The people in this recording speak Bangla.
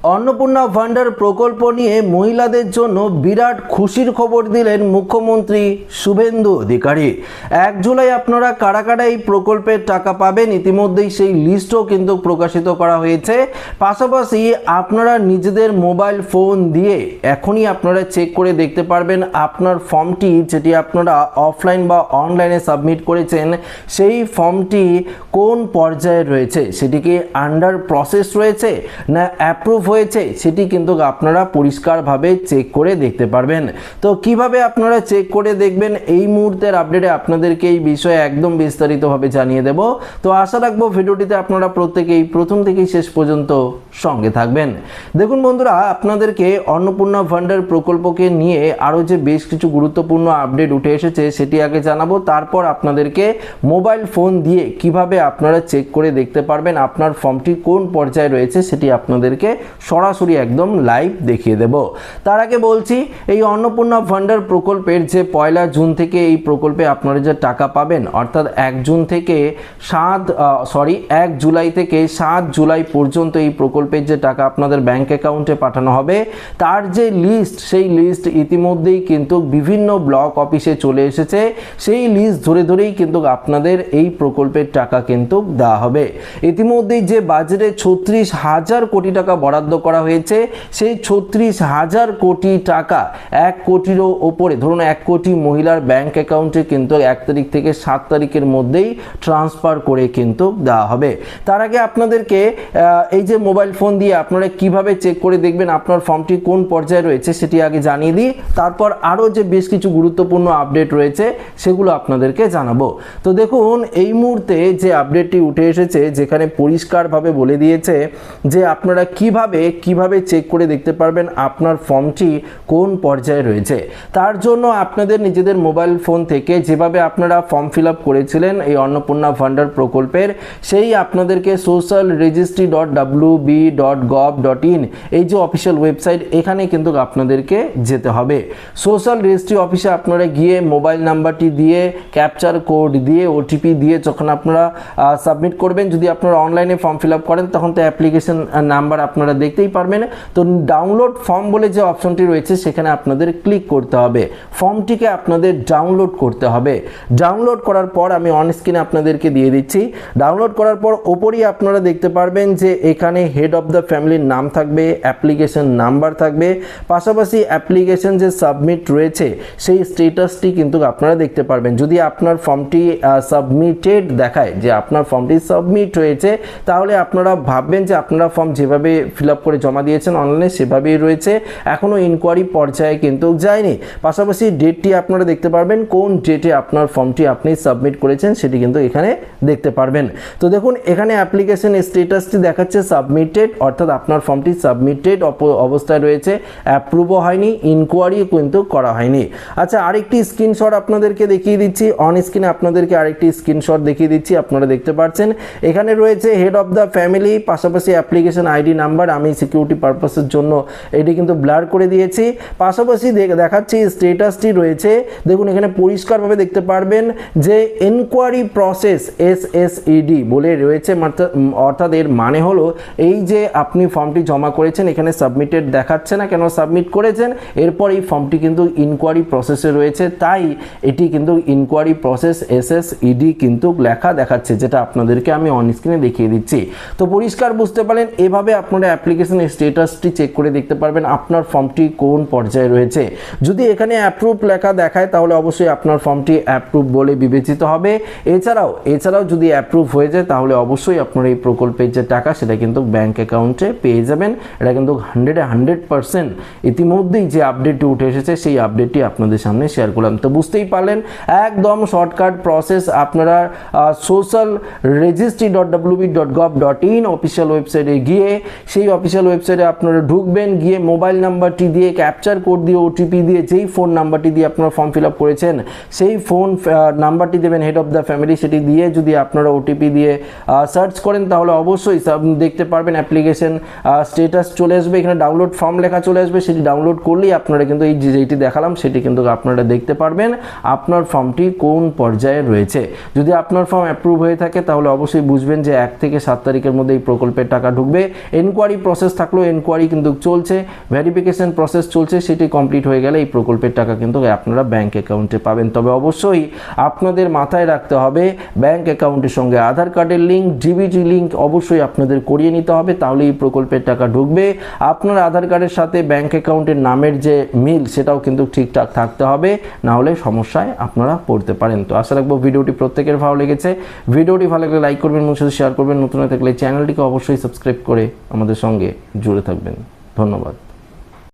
अन्नपूर्णा भांडार प्रकल्प निये महिलादेर जोन्नो बिराट खुशिर खबर दिलेन मुख्यमंत्री शुभेन्दु अधिकारी। 1 जुलाई आपनारा कारा कारा এই প্রকল্পের টাকা পাবেন ইতিমধ্যেই সেই লিস্টও কিন্তু প্রকাশিত করা হয়েছে। পাশাপাশি আপনারা নিজেদের মোবাইল ফোন দিয়ে এখনই আপনারা চেক করে দেখতে পারবেন আপনার ফর্মটি যেটি আপনারা অফলাইন বা অনলাইনে সাবমিট করেছেন সেই ফর্মটি কোন পর্যায়ে রয়েছে, সেটি কি আন্ডার প্রসেস রয়েছে না অ্যাপ্রুভ হয়েছে সেটি কিন্তু আপনারা পরিষ্কারভাবে চেক করে দেখতে পারবেন। তো কিভাবে আপনারা চেক করে দেখবেন এই মুহূর্তের আপডেটে আপনাদেরকে এই বিষয়ে একদম বিস্তারিতভাবে জানিয়ে দেব। তো আশা রাখবো ভিডিওটিতে আপনারা প্রত্যেকেই প্রথম থেকেই শেষ পর্যন্ত সঙ্গে থাকবেন। দেখুন বন্ধুরা, আপনাদেরকে অন্নপূর্ণা ভান্ডার প্রকল্পকে নিয়ে আরও যে বেশ কিছু গুরুত্বপূর্ণ আপডেট উঠে এসেছে সেটি আগে জানাবো, তারপর আপনাদেরকে মোবাইল ফোন দিয়ে কিভাবে আপনারা চেক করে দেখতে পারবেন আপনার ফর্মটি কোন পর্যায়ে রয়েছে সেটি আপনাদেরকে সরাসরি একদম লাইভ দেখিয়ে দেব। তার আগে বলছি এই অন্নপূর্ণা ভান্ডার প্রকল্পের যে 1 জুন থেকে এই প্রকল্পে আপনারা যে টাকা পাবেন, অর্থাৎ 1 জুলাই থেকে 7 জুলাই পর্যন্ত এই প্রকল্পের যে টাকা আপনাদের ব্যাংক অ্যাকাউন্টে পাঠানো হবে তার যে লিস্ট, সেই লিস্ট ইতিমধ্যেই কিন্তু বিভিন্ন ব্লক অফিসে চলে এসেছে। সেই লিস্ট ধরে ধরেই কিন্তু আপনাদের এই প্রকল্পের টাকা কিন্তু দেওয়া হবে। ইতিমধ্যেই যে বাজেটে 36,000 কোটি টাকা বরাদ্দ করা হয়েছে সেই 36,000 কোটি টাকা 1 কোটিরও ওপরে, ধরুন 1 কোটি মহিলার ব্যাংক অ্যাকাউন্টে কিন্তু 1 তারিখ থেকে 7 তারিখের মধ্যেই ট্রান্সফার করে কিন্তু দেওয়া হবে। তার আগে আপনাদেরকে এই যে মোবাইল ফোন দিয়ে আপনারা কিভাবে চেক করে দেখবেন আপনার ফর্মটি কোন পর্যায়ে রয়েছে সেটি আগে জানিয়ে দিই, তারপর আরও যে বেশ কিছু গুরুত্বপূর্ণ আপডেট রয়েছে সেগুলো আপনাদেরকে জানাবো। তো দেখুন এই মুহূর্তে যে আপডেটটি উঠে এসেছে যেখানে পরিষ্কারভাবে বলে দিয়েছে যে আপনারা কিভাবে চেক করে দেখতে পারবেন আপনার ফর্মটি কোন পর্যায়ে রয়েছে। তার জন্য আপনাদের নিজেদের মোবাইল ফোন থেকে যেভাবে আপনারা ফর্ম ফিল আপ করেছিলেন এই অন্নপূর্ণা ভান্ডার প্রকল্পের, সেই আপনাদেরকে socialregistry.wb.gov.in এই যে অফিসিয়াল ওয়েবসাইট, এখানে কিন্তু আপনাদেরকে যেতে হবে। সোশ্যাল রেজিস্ট্রি অফিসে আপনারা গিয়ে মোবাইল নাম্বারটি দিয়ে ক্যাপচার কোড দিয়ে ওটিপি দিয়ে যখন আপনারা সাবমিট করবেন, যদি আপনারা অনলাইনে ফর্ম ফিল আপ করেন তখন তো অ্যাপ্লিকেশন নাম্বার আপনারা দেখতেই পারবেন। তো ডাউনলোড ফর্ম বলে যে অপশনটি রয়েছে সেখানে আপনাদের ক্লিক করতে হবে, ফর্মটিকে আপনাদের ডাউনলোড করতে হবে। ডাউনলোড করার পর আমি অন স্ক্রিনে আপনাদেরকে দিয়ে দিচ্ছি। ডাউনলোড করার পর ওপরেই আপনারা দেখতে পারবেন যে এখানে হেড অফ দ্য ফ্যামিলির নাম থাকবে, অ্যাপ্লিকেশন নাম্বার থাকবে, পাশাপাশি অ্যাপ্লিকেশন যে সাবমিট রয়েছে সেই স্টেটাসটি কিন্তু আপনারা দেখতে পারবেন। যদি আপনার ফর্মটি সাবমিটেড দেখায় যে আপনার ফর্মটি সাবমিট হয়েছে, তাহলে আপনারা ভাববেন যে আপনারা ফর্ম যেভাবে ফিল আপ করে জমা দিয়েছেন অনলাইনে সেভাবেই রয়েছে, এখনও ইনকোয়ারি পর্যায়ে কিন্তু যায়নি। পাশাপাশি ডেটটি আপনারা দেখতে পারবেন, কোন ডেটে আপনার ফর্মটি আপনি সাবমিট করেছেন সেটি কিন্তু এখানে দেখতে পারবেন। তো দেখুন এখানে অ্যাপ্লিকেশন স্ট্যাটাসটি দেখাচ্ছে সাবমিটেড, অর্থাৎ আপনার ফর্মটি সাবমিটেড অবস্থায় রয়েছে, অ্যাপ্রুভও হয়নি, ইনকোয়ারিও কিন্তু করা হয়নি। আচ্ছা, আরেকটি স্ক্রিনশট আপনাদেরকে দেখিয়ে দিচ্ছি, অন স্ক্রিনে আপনাদেরকে আরেকটি স্ক্রিনশট দেখিয়ে দিচ্ছি। আপনারা দেখতে পাচ্ছেন এখানে রয়েছে হেড অফ দ্য ফ্যামিলি, পাশাপাশি অ্যাপ্লিকেশন আইডি নাম্বার, আমি সিকিউরিটি পারপাসের জন্য এটি কিন্তু ব্লার করে দিয়েছি। পাশাপাশি দেখাচ্ছি স্ট্যাটাসটি রয়েছে, দেখুন এখানে পরিষ্কারভাবে দেখতে পারবেন যে এনকোয়ারি প্রসেস SSED বলে রয়েছে, অর্থাৎ এর মানে হলো এই যে আপনি ফর্মটি জমা করেছেন এখানে সাবমিটেড দেখাচ্ছে না, কেন সাবমিট করেছেন, এরপর এই ফর্মটি কিন্তু ইনকোয়ারি প্রসেসে রয়েছে, তাই এটি কিন্তু ইনকোয়ারি প্রসেস SSED কিন্তু লেখা দেখাচ্ছে, যেটা আপনাদেরকে আমি অন স্ক্রিনে দেখিয়ে দিচ্ছি। তো পরিষ্কার বুঝতে পারলেন, এভাবে আপনারা অ্যাপ্লিকেশন স্ট্যাটাসটি চেক করে দেখতে পারবেন আপনার ফর্মটি কোন পর্যায়ে রয়েছে। যদি এখানে অ্যাপ্রুভ লেখা দেখায় তাহলে অবশ্যই আপনার ফর্মটি অ্যাপ্রুভ বলে বিবেচিত হবে। এছাড়াও যদি অ্যাপ্রুভ হয়ে যায় তাহলে অবশ্যই আপনার এই প্রকল্পের যে টাকা সেটা কিন্তু ব্যাংক অ্যাকাউন্টে পেয়ে যাবেন। এটা কিন্তু 100% ইতিমধ্যেই যে আপডেটটি উঠে এসেছে সেই আপডেটটি আপনাদের সামনে শেয়ার করলাম। তো বুঝতেই পারলেন একদম শর্টকাট প্রসেস, আপনারা socialregistry.wb.gov.in অফিসিয়াল ওয়েবসাইটে গিয়ে সেই অফিসিয়াল ওয়েবসাইটে আপনারা ঢুকবেন, গিয়ে মোবাইল নাম্বারটি দিয়ে ক্যাপচার কোড দিয়ে ওটিপি দিয়ে যেই ফোন নাম্বারটি দিয়ে আপনারা ফর্ম ফিল আপ করেছেন সেই ফোন নাম্বারটি দেবেন হেড অফ দ্য ফ্যামিলি, সেটি দিয়ে যদি আপনারা ওটিপি দিয়ে সার্চ করেন তাহলে অবশ্যই দেখতে পারবেন অ্যাপ্লিকেশন স্ট্যাটাস চলে আসবে, এখানে ডাউনলোড ফর্ম লেখা চলে আসবে, সেটি ডাউনলোড করলেই আপনারা কিন্তু এই যেটি দেখালাম সেটি কিন্তু আপনারা দেখতে পারবেন আপনার ফর্মটি কোন পর্যায়ে রয়েছে। যদি আপনার ফর্ম অ্যাপ্রুভ হয়ে থাকে তাহলে অবশ্যই বুঝবেন যে 1 থেকে 7 তারিখের মধ্যে এই প্রকল্পের টাকা ঢুকবে। এনকোয়ারি প্রসেস থাকলেও এনকোয়ারি কিন্তু চলছে, ভেরিফিকেশন প্রসেস চলছে, সেটি কমপ্লিট হয়ে গেলে এই প্রকল্পের টাকা কিন্তু আপনারা ব্যাংক অ্যাকাউন্টে পাবেন। তবে অবশ্যই আপনাদের মাথায় রাখতে হবে ব্যাংক অ্যাকাউন্টের সঙ্গে আধার কার্ডের লিঙ্ক, ডিবিটি লিঙ্ক অবশ্যই আপনাদের করিয়ে নিতে হবে, তাহলে এই প্রকল্পের টাকা ঢুকবে। আপনার আধার কার্ডের সাথে ব্যাংক অ্যাকাউন্টের নামের যে মিল সেটাও কিন্তু ঠিকঠাক থাকতে হবে, না হলে সমস্যায় আপনারা পড়তে পারেন। তো আশা রাখবো ভিডিওটি প্রত্যেকের ভালো লেগেছে। ভিডিওটি ভালো লাগলে লাইক করবেন, এবং সাথে শেয়ার করবেন। নতুন হয়ে থাকলে চ্যানেলটিকে অবশ্যই সাবস্ক্রাইব করে আমাদের সঙ্গে জুড়ে থাকবেন। ধন্যবাদ।